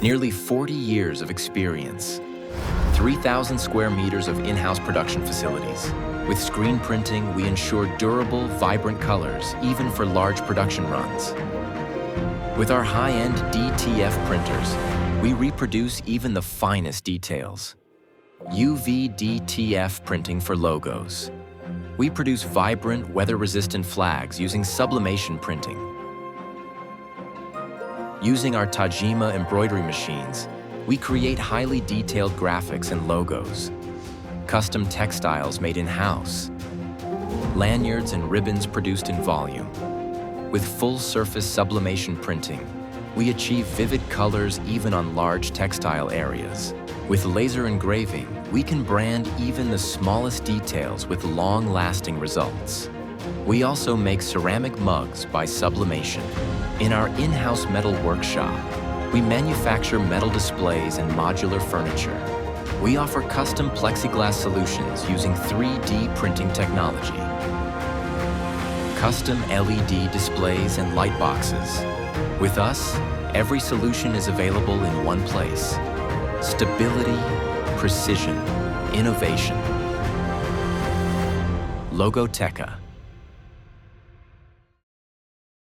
Nearly 40 years of experience. 3,000 square meters of in-house production facilities. With screen printing, we ensure durable, vibrant colors, even for large production runs. With our high-end DTF printers, we reproduce even the finest details. UV DTF printing for logos. We produce vibrant, weather-resistant flags using sublimation printing. Using our Tajima embroidery machines, we create highly detailed graphics and logos. Custom textiles made in-house. Lanyards and ribbons produced in volume. With full-surface sublimation printing, we achieve vivid colors even on large textile areas. With laser engraving, we can brand even the smallest details with long-lasting results. We also make ceramic mugs by sublimation. In our in-house metal workshop, we manufacture metal displays and modular furniture. We offer custom plexiglass solutions using 3D printing technology. Custom LED displays and light boxes. With us, every solution is available in one place. Stability, precision, innovation. Logoteca.